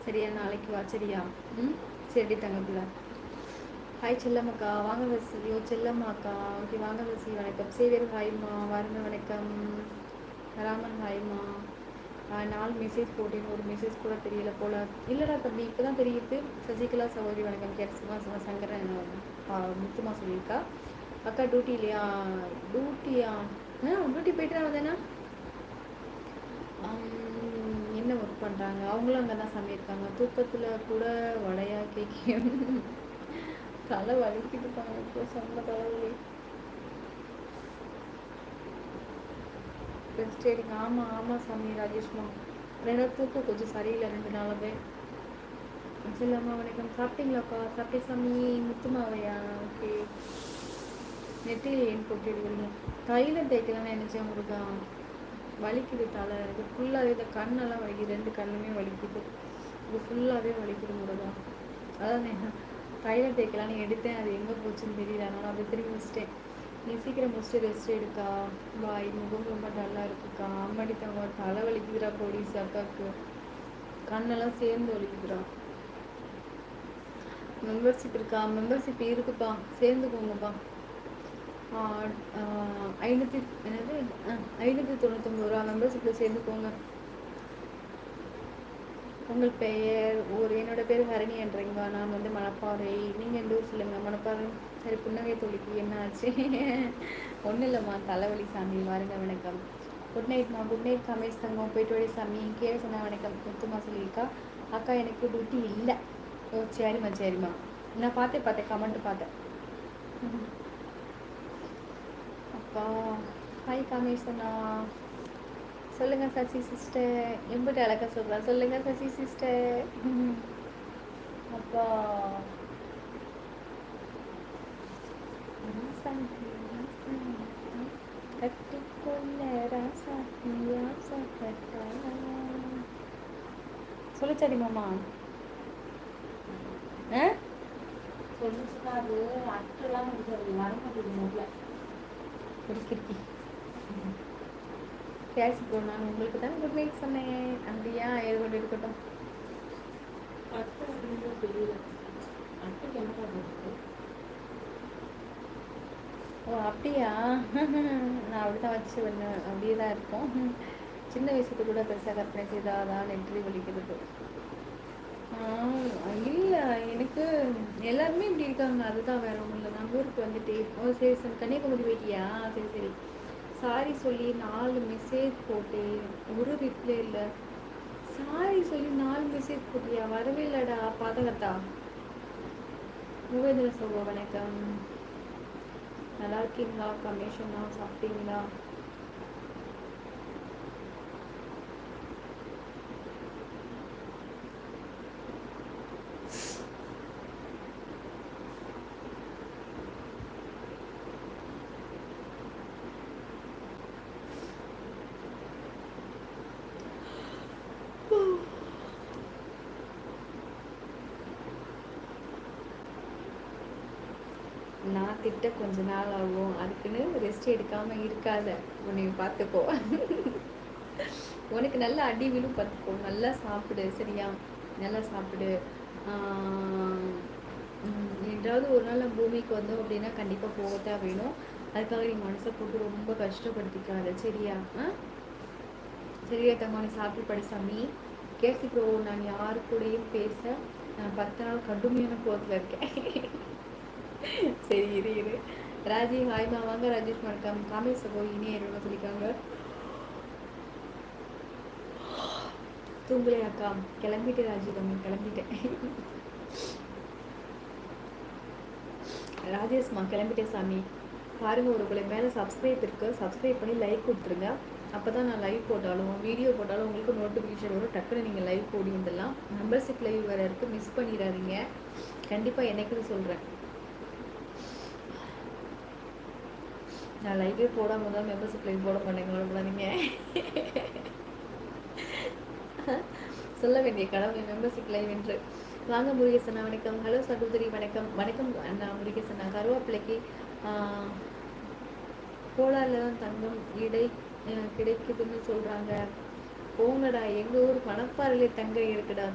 சரியா, நாளைக்கு வா சரியா. ம், சரி தங்கப்பில்ல. ஹாய் செல்லம்மாக்கா, வாங்க வசி. ஓ செல்லம்மாக்கா, ஓகே வாங்க வசி. வணக்கம் சேவியர், ஹாய்மா. வாருங்க, வணக்கம். ராமன், ஹாய்மா. 4 மெசேஜ் போட்டேன், ஒரு மெசேஜ் கூட தெரியல போல. இல்லைடா தம்பி, இப்போ தான் தெரியுது. சசிகலா சகோதரி வணக்கம். கேட்சுமா சங்கரன் முத்துமா சொல்லியிருக்கா. அக்கா டியூட்டி இல்லையா? டியூட்டியா? டியூட்டி போயிட்டு தான் வந்தேன்னா. என்ன ஒர்க் பண்ணுறாங்க? அவங்களும் அங்கே தான் சமையிருக்காங்க. தூக்கத்தில் கூட வடையா கேட்கும். தலை வலிக்குது இப்போ சொன்ன தலைவலி. ரெஸ்ட் எடுங்க. ஆமாம் ஆமாம் சாமி ராஜேஷ்மா. தூக்கம் கொஞ்சம் சரியில்லை 2 நாளாவே. சொல்லாமா வணக்கம். சாப்பிட்டீங்களாக்கா? சாப்பிட்டே சாமி. முத்துமாவையா? ஓகே. நெத்தியில் ஏன் போட்டு விடுவீங்க? தைலம் தேய்க்கலாம்னு நினச்சேன் முருகா. வலிக்குது தலை. இது ஃபுல்லாகவே இந்த கண்ணெல்லாம் வலிக்குது. 2 கண்ணுமே வலிக்குது. இது ஃபுல்லாகவே வலிக்குது முருகா. அதான் தைலம் தேய்க்கலான்னு எடுத்தேன். அது எங்கே போச்சுன்னு தெரியல. அதனால் அப்படியே திரும்பி வச்சிட்டேன். நீ சீக்கிரம் முடிச்சுட்டு ரெஸ்ட் எடுக்கா. பாய். முகம் ரொம்ப நல்லா இருக்குக்கா. அம்மாடி தங்க தலை வலிக்குதுடா போலீஸ் அக்காவுக்கு. கண்ணெல்லாம் சேர்ந்து வலிக்குதுடா. மெம்பர்ஷிப் இருக்கா? மெம்பர்ஷிப் இருக்குப்பா, சேர்ந்துக்கோங்கப்பா. 500 என்னது 599 ரூபா மெம்பர்ஷிப்பில் சேர்ந்துக்கோங்க. உங்கள் பெயர்? என்னோட பேர் ஹரணி என்றீங்க. நான் வந்து மணப்பாறை. நீங்கள் எந்த ஊர் சொல்லுங்கள்? மணப்பாறை. சரி, புன்னகை தொழிக்கு என்ன ஆச்சு? ஒன்றும் இல்லைம்மா, தலைவலி சாமி. வாருங்க, வணக்கம். குட் நைட்மா. குட் நைட் கமேஷ் தங்கம். போயிட்டு வழி சாமி. கேள்வி சொன்னா வணக்கம். முத்துமா சொல்லியிருக்கா. அக்கா எனக்கு டியூட்டி இல்லை. ஓ சரிம்மா சரிம்மா. நான் பார்த்தேன் கமெண்ட் பார்த்தேன். அப்பா ஹாய் கமேஷனா. சொல்லுங்கள் சசி சிஸ்டர். எம்பிட்டு அழகாக சொல்கிறா. சொல்லுங்கள் சசி சிஸ்டர். அப்பா கட்டிக்கொள்ள ராசாத்தியா சாத்தா. சொல்லிச்சாடி மாமா. சொல்லிச்சுன்னா அது அட்டெல்லாம் இருக்கிறது வரமாட்டேது முதல்ல பிடிக்கிருக்கி. கேஸ் ப்ரோ, நான் உங்களுக்கு தான் குட் நைட் சொன்னேன். அப்படியா? எது கொண்டு இருக்கட்டும். அட்டை அப்படின்றது தெரியல. அட்டைக்கு என்ன பண்ணுறது? ஓ அப்படியா? நான் அப்படி தான் வச்சு பண்ணேன். அப்படியே தான் இருக்கும். சின்ன வயசுக்கு கூட பெருசாக கற்பனை செய்தால் தான் நெற்றி வலிக்கிறது. இல்லை, எனக்கு எல்லாருமே இப்படி இருக்காங்க. அதுதான் வேற ஒன்றும் இல்லை. நான் ஊருக்கு வந்துட்டு ஓ சரி சரி, கன்னியாகுமரி போயிட்டியா? சரி சரி. சாரி சொல்லி 4 மெசேஜ் போட்டு ஒரு ரிப்ளை இல்லை. சாரி சொல்லி 4 மெசேஜ் போட்டியா? வரவே இல்லைடா பாதகத்தா. மூவேந்திர சகோ வணக்கம். நல்லா இருக்கீங்களா? கமேஷனா சாப்பிட்டீங்களா? நான் திட்ட கொஞ்ச நாள் ஆகும். அதுக்குன்னு ரெஸ்ட் எடுக்காமல் இருக்காத. உன்னை பார்த்துக்கோ. உனக்கு நல்லா அடி விழும் பார்த்துக்கோ. நல்லா சாப்பிடு சரியா? நல்லா சாப்பிடு. என்றாவது ஒரு நாள் நம்ம பூமிக்கு வந்தோம் அப்படின்னா கண்டிப்பாக போகத்தான் வேணும். அதுக்காக நீ மனசை போட்டு ரொம்ப கஷ்டப்படுத்திக்காத சரியா? சரியா தங்க. நீ சாப்பிட்டு படிசாமி. கேசி ப்ரோ, நான் யாரு கூடயும் பேச 10 நாள் கடுமையான கோவத்தில் இருக்கேன். சரி இரு. ராஜி ஹாய்மா. வாங்க ராஜேஷ் வணக்கம். காமேஷ் சகோ இனிய என்ன சொல்லிக்காங்க. தூங்கலே அக்கா? கிளம்பிட்டு ராஜி தம்பி, கிளம்பிட்டேன். ராஜேஷ்மா கிளம்பிட்டேன் சாமி. பாருங்கள், ஒரு மேலே சப்ஸ்கிரைப் இருக்குது. சப்ஸ்கிரைப் பண்ணி லைக் கொடுத்துருங்க. அப்போ தான் நான் லைவ் போட்டாலும் வீடியோ போட்டாலும் உங்களுக்கு நோட்டிஃபிகேஷன் வரும். டக்குன்னு நீங்கள் லைவ் போடி வந்துடலாம். மெம்பர்ஷிப் லைவ் வேறு இருக்குது, மிஸ் பண்ணிடாதீங்க. கண்டிப்பாக என்னைக்குன்னு சொல்கிறேன். நான் லைவே போடாமல் தான் மெம்பர்ஷிப் லைவ் போட மாட்டேங்க. நீங்கள் சொல்ல வேண்டிய கடமை மெம்பர்ஷிப் லைவ் என்று. வாங்க முருகேசனா வணக்கம். ஹலோ சகோதரி வணக்கம். வணக்கம் அண்ணா முருகேசனா. கருவேப்பிலைக்கு கோலாரில் தான் தங்கம் கிடைக்குதுன்னு சொல்கிறாங்க. போங்கடா, எங்கள் ஊர் மணப்பாறையிலே தங்கம் இருக்குடா.